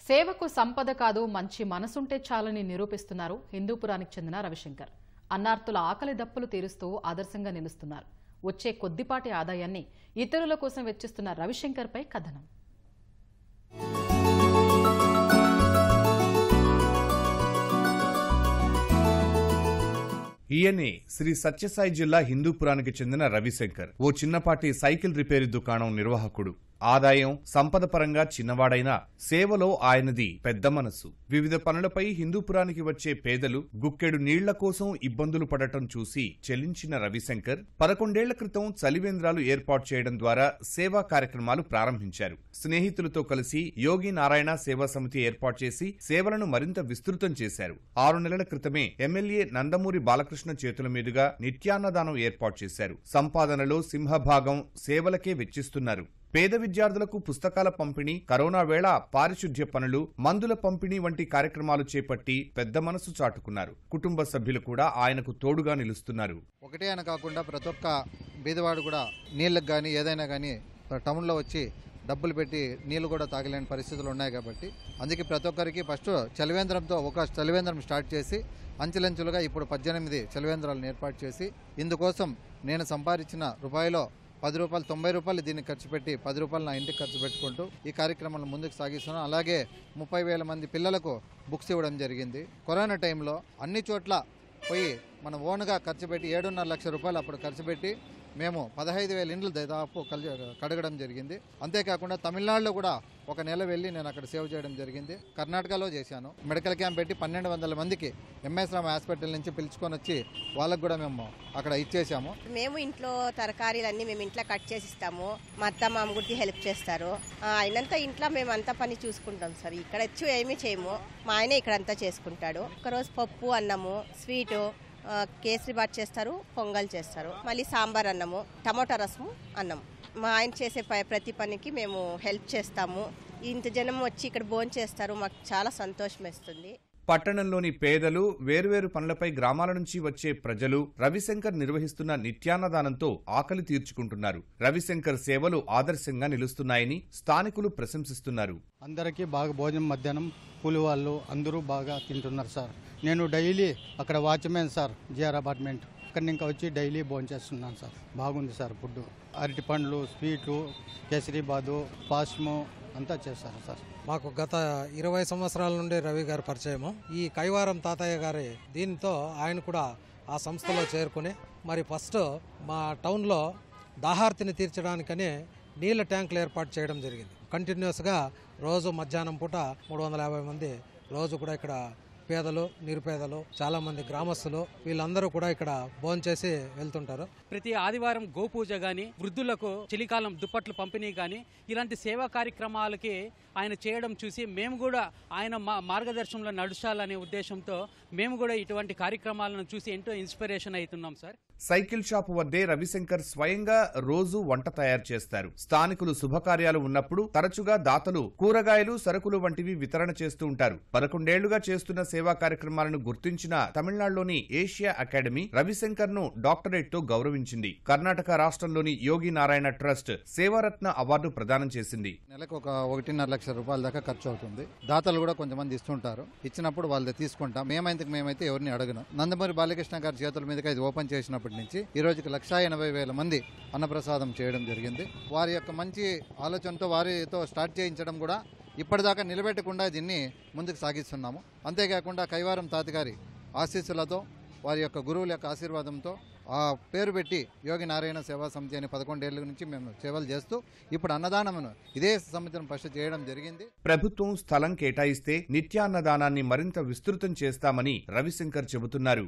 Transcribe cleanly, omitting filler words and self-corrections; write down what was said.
సేవకు సంపద కాదు మంచి మనసుంటే చాలని నిరూపిస్తున్నారు హిందూపురానికి చెందిన రవిశంకర్. అన్నార్తుల ఆకలి దప్పులు తీరుస్తూ ఆదర్శంగా నిలుస్తున్నారు. వచ్చే కొద్దిపాటి ఆదాయాన్ని ఇతరుల కోసం వెచ్చిస్తున్న రవిశంకర్ పై కథనం. ఈయనే శ్రీ సత్యసాయి జిల్లా హిందూపురానికి చెందిన రవిశంకర్. ఓ చిన్నపాటి సైకిల్ రిపేరు దుకాణం నిర్వాహకుడు. ఆదాయం సంపద పరంగా చిన్నవాడైనా సేవలో ఆయనది పెద్ద మనసు. వివిధ పనులపై హిందూపురానికి వచ్చే పేదలు గుక్కెడు నీళ్ల కోసం ఇబ్బందులు పడటం చూసి చెల్లించిన రవిశంకర్ 11 ఏళ్ల క్రితం చలివేంద్రాలు ఏర్పాటు చేయడం ద్వారా సేవా కార్యక్రమాలు ప్రారంభించారు. స్నేహితులతో కలిసి యోగి నారాయణ సేవా సమితి ఏర్పాటు చేసి సేవలను మరింత విస్తృతం చేశారు. 6 నెలల క్రితమే ఎమ్మెల్యే నందమూరి బాలకృష్ణ చేతుల మీదుగా నిత్యాన్నదానం ఏర్పాటు చేశారు. సంపాదనలో సింహభాగం సేవలకే వెచ్చిస్తున్నారు. పేద విద్యార్థులకు పుస్తకాల పంపిణీ, కరోనా వేళ పారిశుధ్య పనులు, మందుల పంపిణీ వంటి కార్యక్రమాలు చేపట్టి పెద్ద మనసు చాటుకున్నారు. కుటుంబ సభ్యులు కూడా ఆయనకు తోడుగా నిలుస్తున్నారు. ఒకటే అని కాకుండా ప్రతి ఒక్క బీదవాడు కూడా నీళ్ళకు కానీ ఏదైనా కానీ టౌన్లో వచ్చి డబ్బులు పెట్టి నీళ్లు కూడా తాగలేని పరిస్థితులు ఉన్నాయి కాబట్టి అందుకే ప్రతి ఒక్కరికి ఫస్ట్ చలివేంద్రంతో ఒక చలివేంద్రం స్టార్ట్ చేసి అంచెలంచెలుగా ఇప్పుడు 18 చలివేంద్రాలను ఏర్పాటు చేసి ఇందుకోసం నేను సంపాదించిన రూపాయలో 10 రూపాయలు 90 రూపాయలు దీన్ని ఖర్చు పెట్టి 10 రూపాయలు నా ఇంటికి ఖర్చు పెట్టుకుంటూ ఈ కార్యక్రమాలను ముందుకు సాగిస్తున్నాను. అలాగే 30,000 మంది పిల్లలకు బుక్స్ ఇవ్వడం జరిగింది. కరోనా టైంలో అన్ని చోట్ల పోయి మనం ఓన్గా ఖర్చు పెట్టి 7.5 లక్షల రూపాయలు అప్పుడు ఖర్చు పెట్టి మేము 15,000 ఇండ్లు దాదాపు కడగడం జరిగింది. అంతేకాకుండా తమిళనాడులో కూడా ఒక నెల వెళ్ళి నేను అక్కడ సేవ్ చేయడం జరిగింది. కర్ణాటకలో చేశాను. మెడికల్ క్యాంప్ పెట్టి 1,200 మందికి ఎంఎస్ రామ్ హాస్పిటల్ నుంచి పిలుచుకొని వచ్చి వాళ్ళకు కూడా మేము అక్కడ ఇచ్చేసాము. మేము ఇంట్లో తరకారీలన్నీ మేము ఇంట్లో కట్ చేసి ఇస్తాము. మా అత్త మామ గురించి హెల్ప్ చేస్తారు. అయినంత ఇంట్లో మేము అంతా పని చూసుకుంటాం సార్. ఇక్కడ వచ్చి ఏమీ చేయము. మా ఆయనే ఇక్కడంతా చేసుకుంటాడు. ఒకరోజు పప్పు అన్నము, స్వీటు, కేసరి బాత్ చేస్తారు, పొంగల్ చేస్తారు, మళ్ళీ సాంబార్ అన్నము, టమోటా రసము, అన్నం. మా ఆయన చేసే ప్రతి పనికి మేము హెల్ప్ చేస్తాము. ఇంత జనం వచ్చి ఇక్కడ భోజనం చేస్తారు. మాకు చాలా సంతోషం వేస్తుంది. పట్టణంలోని పేదలు, వేర్వేరు పనులపై గ్రామాల నుంచి వచ్చే ప్రజలు రవిశంకర్ నిర్వహిస్తున్న నిత్యాన్నదానంతో ఆకలి తీర్చుకుంటున్నారు. రవిశంకర్ సేవలు ఆదర్శంగా నిలుస్తున్నాయని స్థానికులు ప్రశంసిస్తున్నారు. అందరికీ బాగా భోజనం, మధ్యాహ్నం కూలి వాళ్ళు అందరూ బాగా తింటున్నారు సార్. నేను డైలీ అక్కడ వాచ్మెన్ సార్, జిఆర్ అపార్ట్మెంట్, అక్కడి ఇంకా వచ్చి డైలీ భోజనం చేస్తున్నాను సార్. బాగుంది సార్ ఫుడ్. అరటి పండ్లు, స్వీట్లు, కేసరి బాదు, పాస్ము అంతా చేస్తారు సార్. మాకు గత 20 సంవత్సరాల నుండి రవి గారు పరిచయము. ఈ కైవారం తాతయ్య గారి దీంతో ఆయన కూడా ఆ సంస్థలో చేరుకుని మరి ఫస్ట్ మా టౌన్లో దాహార్తిని తీర్చడానికని నీళ్ళ ట్యాంకులు ఏర్పాటు చేయడం జరిగింది. కంటిన్యూస్గా రోజు మధ్యాహ్నం పూట 350 మంది రోజు కూడా ఇక్కడ పేదలు, నిరుపేదలు, చాలా మంది గ్రామస్తులు వీళ్ళందరూ కూడా ఇక్కడ భోంచేసి వెళ్తుంటారు. ప్రతి ఆదివారం గోపూజ గాని, వృద్ధులకు చలికాలం దుప్పట్లు పంపిణీ గాని ఇలాంటి సేవా కార్యక్రమాలకి ఆయన చేయడం చూసి మేము కూడా ఆయన మార్గదర్శనంలో నడుచాలనే ఉద్దేశంతో మేము కూడా ఇటువంటి కార్యక్రమాలను చూసి ఎంతో ఇన్స్పిరేషన్ అవుతున్నాం సార్. సైకిల్ షాపు వద్దే రవిశంకర్ స్వయంగా రోజు వంట తయారు చేస్తారు. స్థానికులు శుభకార్యాలు ఉన్నప్పుడు తరచుగా దాతలు కూరగాయలు, సరుకులు వంటివి వితరణ చేస్తూ ఉంటారు. 11 ఏళ్లుగా చేస్తున్న సేవా కార్యక్రమాలను గుర్తించిన తమిళనాడులోని ఏషియా అకాడమీ రవిశంకర్ ను డాక్టరేట్ తో గౌరవించింది. కర్ణాటక రాష్ట్రంలోని యోగి నారాయణ ట్రస్ట్ సేవారత్న అవార్డు ప్రదానం చేసింది. నెలకు ఒక 1.5 లక్షల రూపాయల దాకా ఖర్చు అవుతుంది. దాతలు కూడా కొంతమంది ఇస్తుంటారు. ఇచ్చినప్పుడు వాళ్ళది తీసుకుంటాం. మేమైతే ఎవరిని అడగను. నందమూరి బాలకృష్ణ గారి చేతుల మీదుగా ఇది ఓపెన్ చేసినప్పటి నుంచి ఈ రోజుకి 1,80,000 మంది అన్నప్రసాదం చేయడం జరిగింది. వారి యొక్క మంచి ఆలోచనతో వారితో స్టార్ట్ చేయించడం కూడా ఇప్పటిదాకా నిలబెట్టకుండా దీన్ని ముందుకు సాగిస్తున్నాము. అంతేకాకుండా కైవారం తాతగారి ఆశీస్సులతో, వారి యొక్క గురువుల యొక్క ఆశీర్వాదంతో ఆ పేరు పెట్టి యోగి నారాయణ సేవా సమితి అని 11 ఏళ్ల నుంచి మేము సేవలు చేస్తూ ఇప్పుడు అన్నదానమును ఇదే సంవత్సరం ఫస్ట్ చేయడం జరిగింది. ప్రభుత్వం స్థలం కేటాయిస్తే నిత్యాన్నదానాన్ని మరింత విస్తృతం చేస్తామని రవిశంకర్ చెబుతున్నారు.